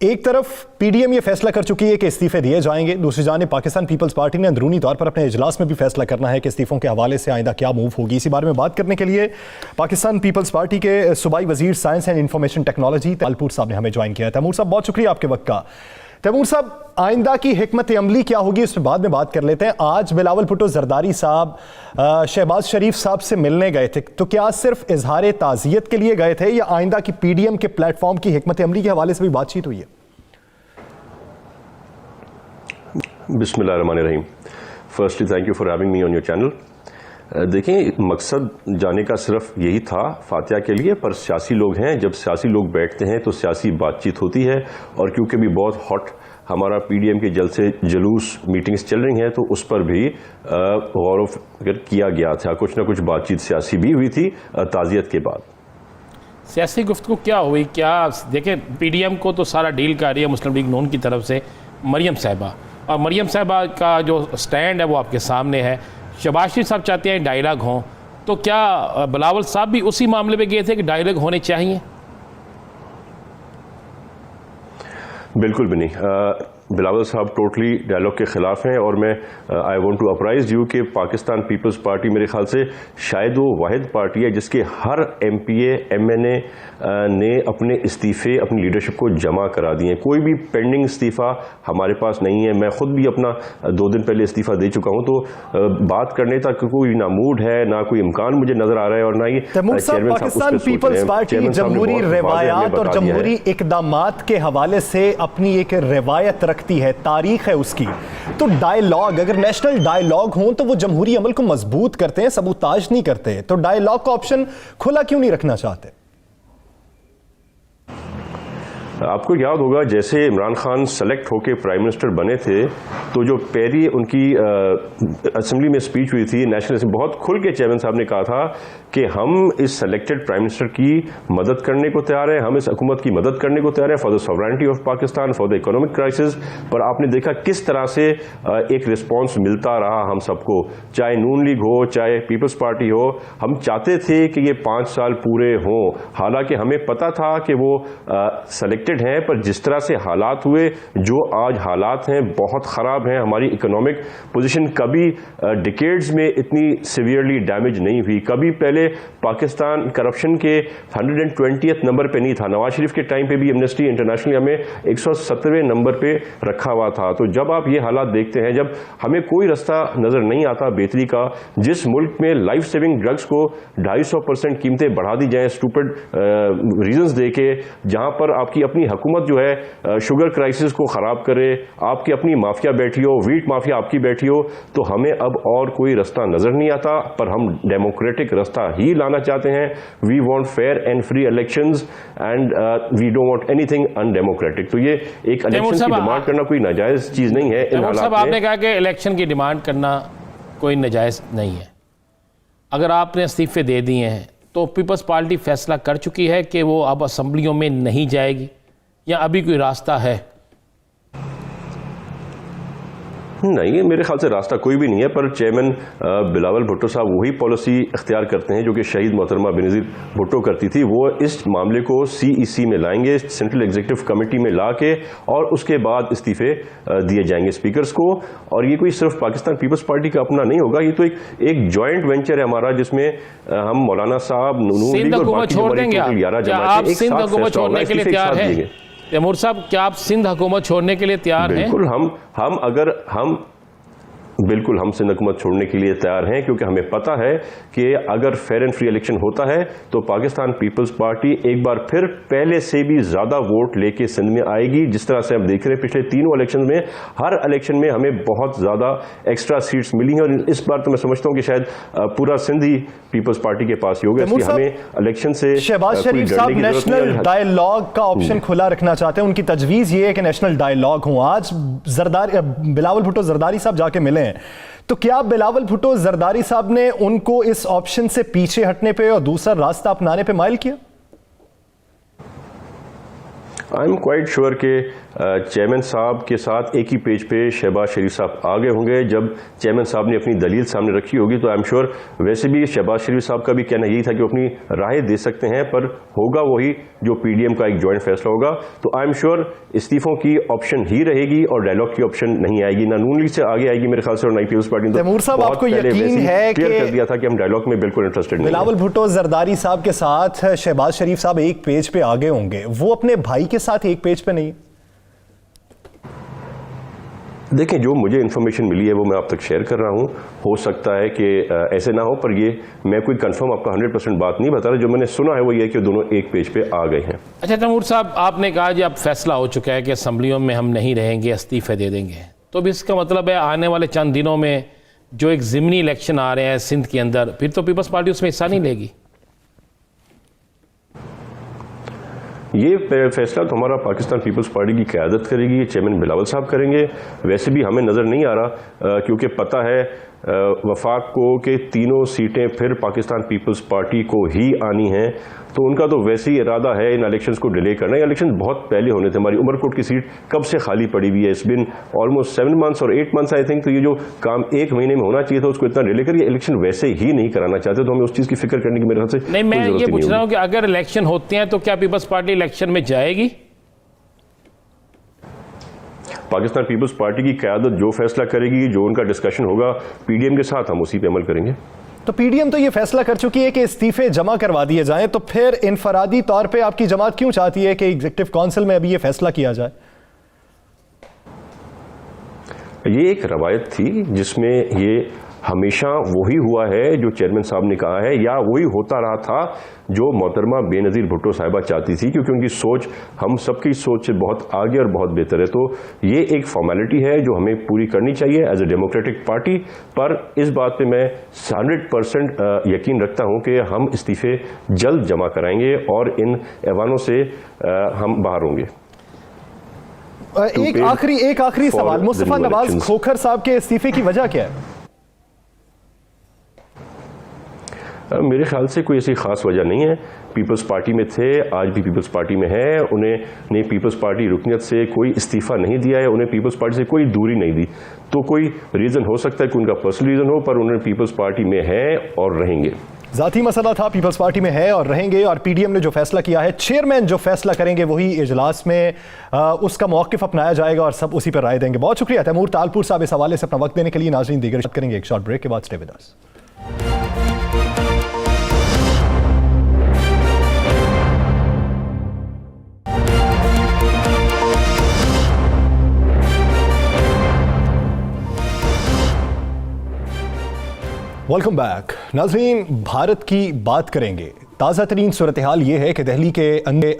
ایک طرف پی ڈی ایم یہ فیصلہ کر چکی ہے کہ استعفے دیے جائیں گے, دوسری جانب پاکستان پیپلز پارٹی نے اندرونی طور پر اپنے اجلاس میں بھی فیصلہ کرنا ہے کہ استعفوں کے حوالے سے آئندہ کیا موو ہوگی. اسی بارے میں بات کرنے کے لیے پاکستان پیپلز پارٹی کے صوبائی وزیر science and information technology Taimur صاحب نے ہمیں جوائن کیا ہے. تیمور صاحب بہت شکریہ آپ کے وقت کا. تیمور صاحب, آئندہ کی حکمت عملی کیا ہوگی اس پہ بعد میں بات کر لیتے ہیں. آج بلاول بھٹو زرداری صاحب شہباز شریف صاحب سے ملنے گئے تھے, تو کیا صرف اظہار تعزیت کے لیے گئے تھے یا آئندہ کی پی ڈی ایم کے پلیٹ فارم کی حکمت عملی کے حوالے سے بھی بات چیت ہوئی ہے؟ بسم اللہ الرحمن الرحیم. Firstly thank you for having me on your channel. دیکھیں, مقصد جانے کا صرف یہی تھا فاتحہ کے لیے, پر سیاسی لوگ ہیں, جب سیاسی لوگ بیٹھتے ہیں تو سیاسی بات چیت ہوتی ہے, اور کیونکہ بھی بہت ہاٹ ہمارا پی ڈی ایم کے جلسے جلوس میٹنگز چل رہی ہیں تو اس پر بھی غور و فکر کیا گیا تھا. کچھ نہ کچھ بات چیت سیاسی بھی ہوئی تھی تعزیت کے بعد. سیاسی گفتگو کیا ہوئی؟ کیا دیکھیں, پی ڈی ایم کو تو سارا ڈیل کر رہی ہے مسلم لیگ نون کی طرف سے مریم صاحبہ, اور مریم صاحبہ کا جو سٹینڈ ہے وہ آپ کے سامنے ہے. شہباز شریف صاحب چاہتے ہیں ڈائلاگ ہوں, تو کیا بلاول صاحب بھی اسی معاملے پہ گئے تھے کہ ڈائلاگ ہونے چاہیے؟ بالکل بھی نہیں. بلاول صاحب ٹوٹلی ڈائلاگ کے خلاف ہیں, اور میں آئی وانٹ ٹو اپرائز یو کہ پاکستان پیپلز پارٹی میرے خیال سے شاید وہ واحد پارٹی ہے جس کے ہر M P A M N A نے اپنے استعفے اپنی لیڈرشپ کو جمع کرا دیے ہیں. کوئی بھی پینڈنگ استعفیٰ ہمارے پاس نہیں ہے. میں خود بھی اپنا 2 دن پہلے استعفیٰ دے چکا ہوں, تو بات کرنے تک کوئی نہ موڈ ہے نہ کوئی امکان مجھے نظر آ رہا ہے, اور نہ ہی پاکستان پیپلز پارٹی جمہوری روایات اور جمہوری اقدامات کے حوالے سے اپنی ایک روایت رکھتی ہے, تاریخ ہے اس کی. تو ڈائیلاگ, اگر نیشنل ڈائیلاگ ہوں تو وہ جمہوری عمل کو مضبوط کرتے ہیں, سبوتاج نہیں کرتے. تو ڈائیلاگ کا آپشن کھلا کیوں نہیں رکھنا چاہتے؟ آپ کو یاد ہوگا جیسے عمران خان سلیکٹ ہو کے پرائم منسٹر بنے تھے تو جو پہلی ان کی اسمبلی میں اسپیچ ہوئی تھی نیشنل اسمبلی, بہت کھل کے چیئرمین صاحب نے کہا تھا کہ ہم اس سلیکٹڈ پرائم منسٹر کی مدد کرنے کو تیار ہیں, ہم اس حکومت کی مدد کرنے کو تیار ہیں for the sovereignty of Pakistan, for the economic crisis. پر آپ نے دیکھا کس طرح سے ایک رسپانس ملتا رہا ہم سب کو, چاہے نون لیگ ہو چاہے پیپلز پارٹی ہو. ہم چاہتے تھے کہ یہ 5 سال پورے ہوں, حالانکہ ہمیں پتا تھا کہ وہ سلیکٹڈ ہیں, پر جس طرح سے حالات ہوئے, جو آج حالات ہیں بہت خراب ہیں. ہماری اکنامک پوزیشن کبھی ڈیکیڈز میں اتنی سیویئرلی ڈیمیج نہیں ہوئی. کبھی پہلے پاکستان کرپشن کے 120 نمبر پہ نہیں تھا. نواز شریف کے ٹائم پہ بھی ایمنسٹی انٹرنیشنل ہمیں 170 نمبر پہ رکھا ہوا تھا. تو جب آپ یہ حالات دیکھتے ہیں, جب ہمیں کوئی رستہ نظر نہیں آتا بہتری کا, جس ملک میں لائف سیونگ ڈرگز کو 250% قیمتیں بڑھا دی جائیں اسٹوپڈ ریزنز دے کے, جہاں پر آپ کی اپنی حکومت جو ہے شوگر کرائسس کو خراب کرے, آپ کی اپنی مافیا بیٹھی ہو, ویٹ مافیا آپ کی بیٹھی ہو, تو ہمیں اب اور کوئی رستہ نظر نہیں آتا. پر ہم ڈیموکریٹک رستہ ہی لانا چاہتے ہیں. We want fair and free elections and we don't want anything undemocratic. تو یہ ایک الیکشن کی ڈیمانڈ کرنا کوئی ناجائز چیز نہیں ہے. آپ نے کہا کہ الیکشن کی ڈیمانڈ کرنا کوئی ناجائز نہیں ہے. اگر آپ نے استعفے دے دیے ہیں تو پیپلز پارٹی فیصلہ کر چکی ہے کہ وہ اب اسمبلیوں میں نہیں جائے گی, یا ابھی کوئی راستہ ہے؟ نہیں، میرے خیال سے راستہ کوئی بھی نہیں ہے، پر چیئرمین بلاول بھٹو صاحب وہی پالیسی اختیار کرتے ہیں جو کہ شہید محترمہ بینظیر بھٹو کرتی تھی. وہ اس معاملے کو CEC میں لائیں گے، سینٹرل ایگزیکٹو کمیٹی میں لا کے، اور اس کے بعد استعفے دیے جائیں گے اسپیکرز کو. اور یہ کوئی صرف پاکستان پیپلز پارٹی کا اپنا نہیں ہوگا، یہ تو ایک جوائنٹ وینچر ہے ہمارا، جس میں ہم مولانا صاحب، نون لیگ اور باقی ہماری 11 جماعتیں ایک ساتھ فیصلہ ہوگا، استعفے ایک ساتھ دیں گے. تیمور صاحب، کیا آپ سندھ حکومت چھوڑنے کے لیے تیار ہیں؟ بالکل ہم سندھ حکومت چھوڑنے کے لیے تیار ہیں، کیونکہ ہمیں پتہ ہے کہ اگر فیئر اینڈ فری الیکشن ہوتا ہے تو پاکستان پیپلز پارٹی ایک بار پھر پہلے سے بھی زیادہ ووٹ لے کے سندھ میں آئے گی. جس طرح سے ہم دیکھ رہے ہیں پچھلے تینوں الیکشن میں، ہر الیکشن میں ہمیں بہت زیادہ ایکسٹرا سیٹس ملی ہیں، اور اس بار تو میں سمجھتا ہوں کہ شاید پورا سندھ ہی پیپلز پارٹی کے پاس ہی ہوگا. اس لیے ہمیں الیکشن سے شہباز شریف صاحب نیشنل ڈائیلاگ کا آپشن کھلا رکھنا چاہتے ہیں. ان کی تجویز یہ ہے کہ نیشنل ڈائیلاگ ہوں. آج بلاول بھٹو زرداری صاحب جا کے ملے ہیں، تو کیا بلاول بھٹو زرداری صاحب نے ان کو اس آپشن سے پیچھے ہٹنے پہ اور دوسرا راستہ اپنانے پہ مائل کیا؟ آئی ایم کوائٹ شیور کہ چیئرمین صاحب کے ساتھ ایک ہی پیج پہ شہباز شریف صاحب آگے ہوں گے. جب چیئرمین صاحب نے اپنی دلیل سامنے رکھی ہوگی تو آئی ایم شیور، ویسے بھی شہباز شریف صاحب کا بھی کہنا یہی تھا کہ وہ اپنی رائے دے سکتے ہیں، پر ہوگا وہی جو PDM کا ایک جوائنٹ فیصلہ ہوگا. تو آئی ایم شیور استعفوں کی آپشن ہی رہے گی اور ڈائیلاگ کی آپشن نہیں آئے گی. نہ نون لیگ سے آگے آئے گی میرے خیال سے، اور نہ پیپلز پارٹی نے تیمور صاحب آپ کو یقین ہے کہ کلیئر کر دیا تھا کہ ہم ڈائیلاگ میں بالکل انٹرسٹڈ نہیں ہیں. بلاول بھٹو زرداری صاحب کے ساتھ شہباز شریف صاحب ایک پیج پہ آگے ہوں گے، وہ اپنے بھائی کے ساتھ ایک پیج پہ نہیں؟ دیکھیں، جو مجھے انفارمیشن ملی ہے وہ میں آپ تک شیئر کر رہا ہوں. ہو سکتا ہے کہ ایسے نہ ہو، پر یہ میں کوئی کنفرم آپ کا 100% بات نہیں بتا رہا. جو میں نے سنا ہے وہ یہ کہ دونوں ایک پیج پہ آ گئے ہیں. اچھا تیمور صاحب، آپ نے کہا جی اب فیصلہ ہو چکا ہے کہ اسمبلیوں میں ہم نہیں رہیں گے، استعفے دے دیں گے، تو اب اس کا مطلب ہے آنے والے چند دنوں میں جو ایک ضمنی الیکشن آ رہے ہیں سندھ کے اندر، پھر تو پیپلز پارٹی اس میں حصہ نہیں لے گی؟ یہ فیصلہ تو ہمارا پاکستان پیپلز پارٹی کی قیادت کرے گی، چیئرمین بلاول صاحب کریں گے. ویسے بھی ہمیں نظر نہیں آ رہا، کیونکہ پتہ ہے وفاق کو کہ تینوں سیٹیں پھر پاکستان پیپلز پارٹی کو ہی آنی ہیں، تو ان کا تو ویسے ہی ارادہ ہے ان الیکشنز کو ڈیلے کرنا. یہ الیکشن بہت پہلے ہونے تھے. ہماری عمر کوٹ کی سیٹ کب سے خالی پڑی ہوئی ہے؟ اس بن آلموسٹ 7 months اور 8 months آئی تھنک. تو یہ جو کام 1 مہینے میں ہونا چاہیے تھا اس کو اتنا ڈیلے کر، یہ الیکشن ویسے ہی نہیں کرانا چاہتے، تو ہمیں اس چیز کی فکر کرنے کی میرے خیال سے نہیں. میں یہ پوچھ رہا ہوں کہ اگر الیکشن ہوتے ہیں تو کیا پیپلز پارٹی الیکشن میں جائے گی؟ پاکستان پیپلز پارٹی کی قیادت جو فیصلہ کرے گی، جو ان کا ڈسکشن ہوگا PDM کے ساتھ، ہم اسی پہ عمل کریں گے. تو PDM تو یہ فیصلہ کر چکی ہے کہ استعفے جمع کروا دیے جائیں، تو پھر انفرادی طور پہ آپ کی جماعت کیوں چاہتی ہے کہ ایگزیکٹو کونسل میں ابھی یہ فیصلہ کیا جائے؟ یہ ایک روایت تھی جس میں یہ ہمیشہ وہی ہوا ہے جو چیئرمین صاحب نے کہا ہے، یا وہی ہوتا رہا تھا جو محترمہ بینظیر بھٹو صاحبہ چاہتی تھی، کیونکہ ان کی سوچ ہم سب کی سوچ سے بہت آگے اور بہت بہتر ہے. تو یہ ایک فارمیلٹی ہے جو ہمیں پوری کرنی چاہیے ایز اے ڈیموکریٹک پارٹی. پر اس بات پہ میں 100% یقین رکھتا ہوں کہ ہم استعفے جلد جمع کرائیں گے اور ان ایوانوں سے ہم باہر ہوں گے. ایک آخری سوال، مصطفیٰ نواز کھوکھر صاحب کے استعفے کی وجہ کیا ہے؟ میرے خیال سے کوئی ایسی خاص وجہ نہیں ہے. پیپلز پارٹی میں تھے، آج بھی پیپلز پارٹی میں ہے. انہیں پیپلز پارٹی رکنیت سے کوئی استعفیٰ نہیں دیا ہے، انہیں پیپلز پارٹی سے کوئی دوری نہیں دی. تو کوئی ریزن ہو سکتا ہے کہ ان کا پرسنل ریزن ہو، پر انہیں پیپلز پارٹی میں ہے اور رہیں گے. ذاتی مسئلہ تھا، پیپلز پارٹی میں ہے اور رہیں گے. اور PDM نے جو فیصلہ کیا ہے، چیئرمین جو فیصلہ کریں گے وہی اجلاس میں اس کا موقف اپنایا جائے گا اور سب اسی پر رائے دیں گے. بہت شکریہ تیمور تالپور صاحب اس حوالے سے اپنا وقت دینے کے لیے. ناظرین دیگر بات کریں گے ایک شارٹ بریک کے بعد. Stay with us. Welcome back. ناظرین، بھارت کی بات کریں گے. تازہ ترین صورتحال یہ ہے کہ دہلی کے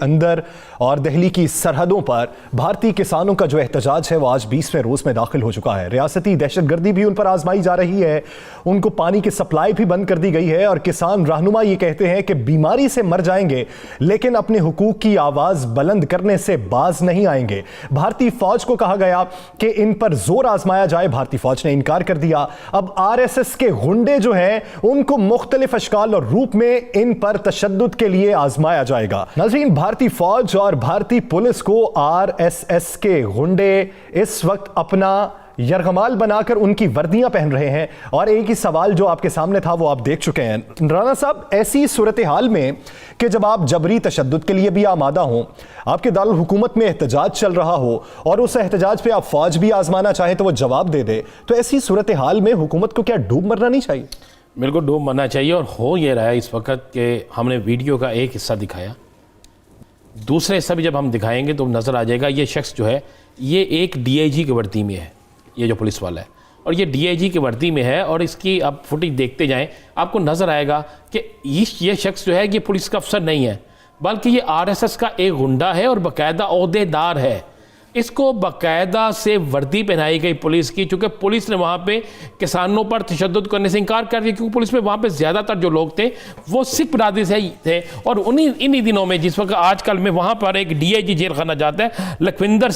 اندر اور دہلی کی سرحدوں پر بھارتی کسانوں کا جو احتجاج ہے وہ آج 20ویں روز میں داخل ہو چکا ہے. ریاستی دہشت گردی بھی ان پر آزمائی جا رہی ہے، ان کو پانی کی سپلائی بھی بند کر دی گئی ہے، اور کسان رہنما یہ کہتے ہیں کہ بیماری سے مر جائیں گے لیکن اپنے حقوق کی آواز بلند کرنے سے باز نہیں آئیں گے. بھارتی فوج کو کہا گیا کہ ان پر زور آزمایا جائے، بھارتی فوج نے انکار کر دیا. اب RSS کے غنڈے جو ہیں ان کو مختلف اشکال اور روپ میں ان پر تشدد کے لیے آزمایا جائے گا. ناظرین، بھارتی فوج اور بھارتی پولیس کو RSS کے غنڈے اس وقت اپنا یرغمال بنا کر ان کی وردیاں پہن رہے ہیں، اور ایک ہی سوال جو آپ کے سامنے تھا وہ آپ دیکھ چکے ہیں۔ رانا صاحب، ایسی صورتحال میں کہ جب آپ جبری تشدد کے لیے بھی آمادہ ہوں، آپ کے دارالحکومت میں احتجاج چل رہا ہو اور اس احتجاج پہ آپ فوج بھی آزمانا چاہیں تو وہ جواب دے دے، تو ایسی صورتحال میں حکومت کو کیا ڈوب مرنا نہیں چاہیے؟ بالکل ڈوب مرنا چاہیے، اور ہو یہ رہا ہے اس وقت کہ ہم نے ویڈیو کا ایک حصہ دکھایا، دوسرے حصہ بھی جب ہم دکھائیں گے تو نظر آ جائے گا یہ شخص جو ہے یہ ایک ڈی آئی جی کی وردی میں ہے، یہ جو پولیس والا ہے، اور یہ ڈی آئی جی کی وردی میں ہے، اور اس کی آپ فوٹیج دیکھتے جائیں آپ کو نظر آئے گا کہ یہ شخص جو ہے یہ پولیس کا افسر نہیں ہے، بلکہ یہ آر ایس ایس کا ایک غنڈہ ہے اور باقاعدہ عہدے دار ہے۔ اس کو باقاعدہ سے وردی پہنائی گئی پولیس کی، چونکہ پولیس نے وہاں پہ کسانوں پر تشدد کرنے سے انکار کر دیا، کیونکہ پولیس میں وہاں پہ زیادہ تر جو لوگ تھے وہ سکھ برادری سے تھے، اور انہی دنوں میں جس وقت آج کل میں وہاں پر ایک ڈی آئی جی جیل خانہ جاتا ہے لکھوندر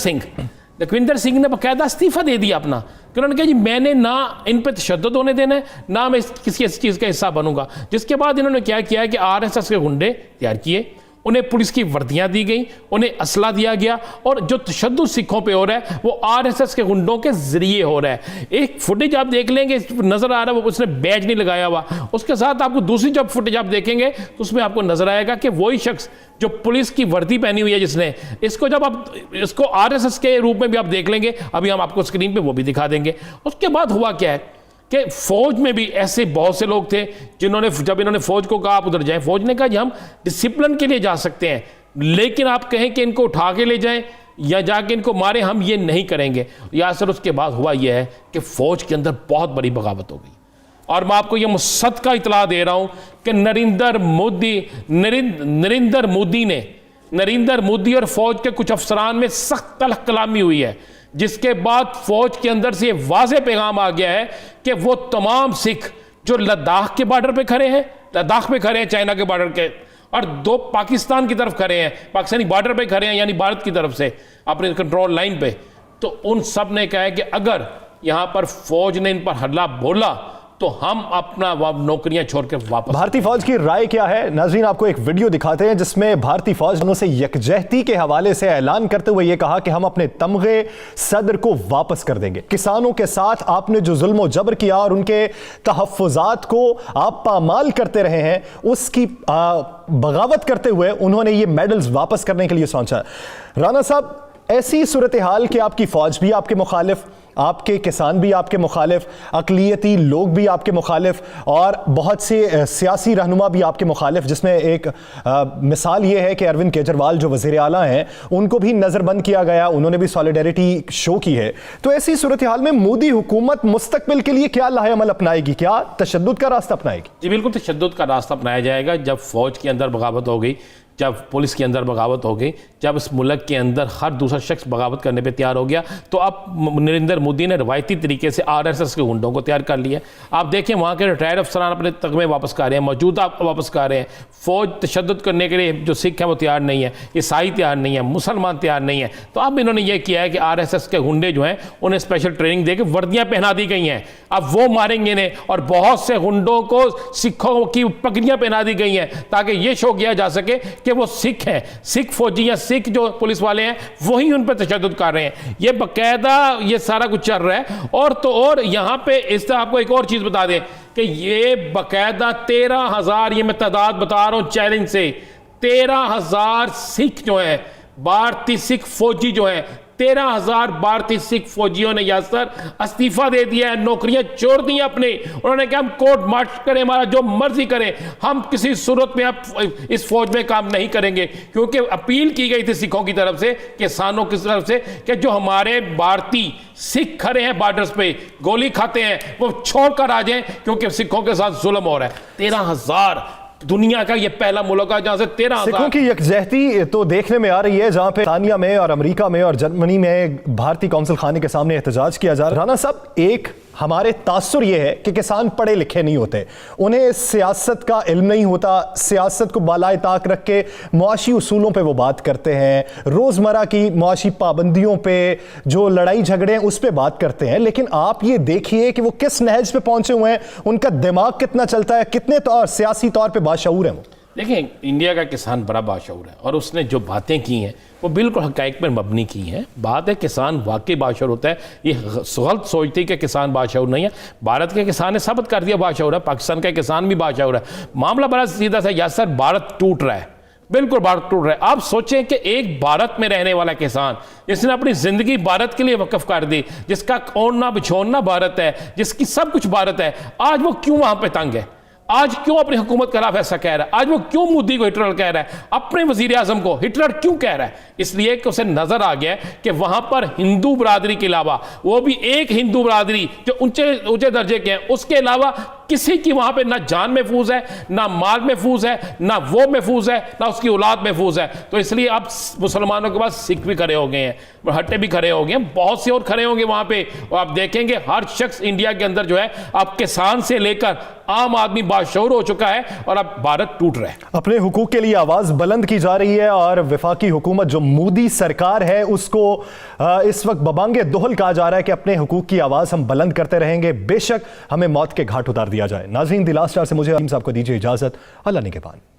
سنگھ نے باقاعدہ استعفیٰ دے دیا اپنا، کہ انہوں نے کہا جی میں نے نہ ان پہ تشدد ہونے دینا ہے، نہ میں کسی ایسی چیز کا حصہ بنوں گا۔ جس کے بعد انہوں نے کیا کیا ہے کہ آر ایس ایس کے گنڈے تیار کیے، انہیں پولیس کی وردیاں دی گئیں، انہیں اسلحہ دیا گیا، اور جو تشدد سکھوں پہ ہو رہا ہے وہ آر ایس ایس کے گنڈوں کے ذریعے ہو رہا ہے۔ ایک فوٹیج آپ دیکھ لیں گے، نظر آ رہا ہے وہ اس نے بیج نہیں لگایا ہوا، اس کے ساتھ آپ کو دوسری جب فوٹیج آپ دیکھیں گے تو اس میں آپ کو نظر آئے گا کہ وہی شخص جو پولیس کی وردی پہنی ہوئی ہے جس نے اس کو، جب آپ اس کو آر ایس ایس کے روپ میں بھی آپ دیکھ لیں گے، ابھی ہم آپ کو اسکرین پہ وہ بھی دکھا دیں گے۔ اس کے بعد ہوا کیا ہے کہ فوج میں بھی ایسے بہت سے لوگ تھے جنہوں نے، جب انہوں نے فوج کو کہا آپ ادھر جائیں، فوج نے کہا جی ہم ڈسپلن کے لیے جا سکتے ہیں، لیکن آپ کہیں کہ ان کو اٹھا کے لے جائیں یا جا کے ان کو ماریں، ہم یہ نہیں کریں گے۔ یاسر، اس کے بعد ہوا یہ ہے کہ فوج کے اندر بہت بڑی بغاوت ہو گئی، اور میں آپ کو یہ مصدقہ اطلاع دے رہا ہوں کہ نریندر مودی اور فوج کے کچھ افسران میں سخت تلخ کلامی ہوئی ہے، جس کے بعد فوج کے اندر سے یہ واضح پیغام آ گیا ہے کہ وہ تمام سکھ جو لداخ کے بارڈر پہ کھڑے ہیں، لداخ پہ کھڑے ہیں چائنا کے بارڈر کے، اور دو پاکستان کی طرف کھڑے ہیں، پاکستانی بارڈر پہ کھڑے ہیں یعنی بھارت کی طرف سے اپنے کنٹرول لائن پہ، تو ان سب نے کہا ہے کہ اگر یہاں پر فوج نے ان پر حملہ بولا تو ہم اپنا نوکریاں چھوڑ کے واپس۔ بھارتی فوج کی رائے کیا ہے؟ ناظرین آپ کو ایک ویڈیو دکھاتے ہیں جس میں بھارتی فوج نے یکجہتی کے حوالے سے اعلان کرتے ہوئے یہ کہا کہ ہم اپنے تمغے صدر کو واپس کر دیں گے۔ کسانوں کے ساتھ آپ نے جو ظلم و جبر کیا اور ان کے تحفظات کو آپ پامال کرتے رہے ہیں، اس کی بغاوت کرتے ہوئے انہوں نے یہ میڈلز واپس کرنے کے لیے سوچا۔ رانا صاحب، ایسی صورتحال کہ آپ کی فوج بھی آپ کے مخالف، آپ کے کسان بھی آپ کے مخالف، اقلیتی لوگ بھی آپ کے مخالف، اور بہت سے سیاسی رہنما بھی آپ کے مخالف، جس میں ایک مثال یہ ہے کہ اروند کیجریوال جو وزیر اعلیٰ ہیں ان کو بھی نظر بند کیا گیا، انہوں نے بھی سالیڈیرٹی شو کی ہے۔ تو ایسی صورتحال میں مودی حکومت مستقبل کے لیے کیا لاہ عمل اپنائے گی؟ کیا تشدد کا راستہ اپنائے گی؟ جی بالکل تشدد کا راستہ اپنایا جائے گا۔ جب فوج کے اندر بغاوت ہو گئی، جب پولیس کے اندر بغاوت ہو گئی، جب اس ملک کے اندر ہر دوسرا شخص بغاوت کرنے پہ تیار ہو گیا، تو اب نریندر مودی نے روایتی طریقے سے آر ایس ایس کے گنڈوں کو تیار کر لیا۔ آپ دیکھیں وہاں کے ریٹائرڈ افسران اپنے تمغے واپس کر رہے ہیں، موجودہ واپس کر رہے ہیں۔ فوج تشدد کرنے کے لیے جو سکھ ہیں وہ تیار نہیں ہے، عیسائی تیار نہیں ہے، مسلمان تیار نہیں ہے۔ تو اب انہوں نے یہ کیا ہے کہ آر ایس ایس کے گنڈے جو ہیں انہیں اسپیشل ٹریننگ دے کے وردیاں پہنا دی گئی ہیں، اب وہ ماریں گے انہیں، اور بہت سے گنڈوں کو سکھوں کی پگڑیاں پہنا دی گئی ہیں تاکہ یہ شو کیا جا سکے کہ وہ سکھ ہیں، سکھ فوجی یا سکھ جو پولیس والے ہیں وہی ان پہ تشدد کر رہے ہیں۔ یہ باقاعدہ یہ سارا کچھ چل رہا ہے۔ اور تو اور یہاں پہ اس طرح آپ کو ایک اور چیز بتا دیں کہ یہ باقاعدہ 13,000، یہ میں تعداد بتا رہا ہوں چیلنج سے، 13,000 سکھ جو ہیں، بھارتی سکھ فوجی جو ہیں، 13,000 بھارتی سکھ فوجیوں نے یاسر استعفیٰ دے دیا ہے، نوکریاں چھوڑ دی ہیں اپنے۔ انہوں نے کہا ہم کورٹ مارچ کریں، ہمارا جو مرضی کریں، ہم کسی صورت میں اب اس فوج میں کام نہیں کریں گے، کیونکہ اپیل کی گئی تھی سکھوں کی طرف سے، کسانوں کی طرف سے، کہ جو ہمارے بھارتی سکھ کھڑے ہیں بارڈرز پہ گولی کھاتے ہیں وہ چھوڑ کر آ جائیں، کیونکہ سکھوں کے ساتھ ظلم ہو رہا ہے۔ 13,000 دنیا کا یہ پہلا ملک ہے جہاں سے 13,000 سکھوں کی یکجہتی تو دیکھنے میں آ رہی ہے، جہاں پہ برطانیہ میں اور امریکہ میں اور جرمنی میں بھارتی کونسل خانے کے سامنے احتجاج کیا جا رہا ہے۔ رانا صاحب، ایک ہمارے تاثر یہ ہے کہ کسان پڑھے لکھے نہیں ہوتے، انہیں سیاست کا علم نہیں ہوتا، سیاست کو بالائے طاق رکھ کے معاشی اصولوں پہ وہ بات کرتے ہیں، روزمرہ کی معاشی پابندیوں پہ، جو لڑائی جھگڑے ہیں اس پہ بات کرتے ہیں۔ لیکن آپ یہ دیکھیے کہ وہ کس نہج پہ پہنچے ہوئے ہیں، ان کا دماغ کتنا چلتا ہے، کتنے سیاسی طور پہ باشعور ہیں وہ۔ دیکھیں انڈیا کا کسان بڑا باشعور ہے اور اس نے جو باتیں کی ہیں وہ بالکل حقائق پر مبنی کی ہیں. بات ہے کسان واقعی باشعور ہوتا ہے, یہ غلط سوچتی کہ کسان باشعور نہیں ہے. بھارت کے کسان نے ثابت کر دیا باشعور ہے, پاکستان کا کسان بھی باشعور ہے. معاملہ بڑا سیدھا سا یاسر, بھارت ٹوٹ رہا ہے, بالکل بھارت ٹوٹ رہا ہے. آپ سوچیں کہ ایک بھارت میں رہنے والا کسان جس نے اپنی زندگی بھارت کے لیے وقف کر دی, جس کا اوڑھنا بچھوڑنا بھارت ہے, جس کی سب کچھ بھارت ہے, آج وہ کیوں وہاں پہ تنگ ہے؟ آج کیوں اپنی حکومت کے خلاف ایسا کہہ رہا ہے؟ آج وہ کیوں مودی کو ہٹلر کہہ رہا ہے؟ اپنے وزیر اعظم کو ہٹلر کیوں کہہ رہا ہے؟ اس لیے کہ اسے نظر آ گیا ہے کہ وہاں پر ہندو برادری کے علاوہ, وہ بھی ایک ہندو برادری جو اونچے درجے کے ہیں, اس کے علاوہ کسی کی وہاں پہ نہ جان محفوظ ہے, نہ مال محفوظ ہے, نہ وہ محفوظ ہے, نہ اس کی اولاد محفوظ ہے. تو اس لیے اب مسلمانوں کے پاس سکھ بھی کھڑے ہو گئے ہیں, ہٹے بھی کھڑے ہو گئے ہیں, بہت سے اور کھڑے ہوں گے وہاں پہ. اور آپ دیکھیں گے ہر شخص انڈیا کے اندر جو ہے اب کسان سے لے کر عام آدمی باشعور ہو چکا ہے اور اب بھارت ٹوٹ رہا ہے. اپنے حقوق کے لیے آواز بلند کی جا رہی ہے اور وفاقی حکومت جو مودی سرکار ہے اس کو اس وقت ببانگ دہل کہا جا رہا ہے کہ اپنے حقوق کی آواز ہم بلند کرتے رہیں گے, بے شک ہمیں موت کے گھاٹ اتار دیا جائے. ناظرین, دی لاسٹ آور سے مجھے صاحب کو دیجیے اجازت. اللہ نگہبان.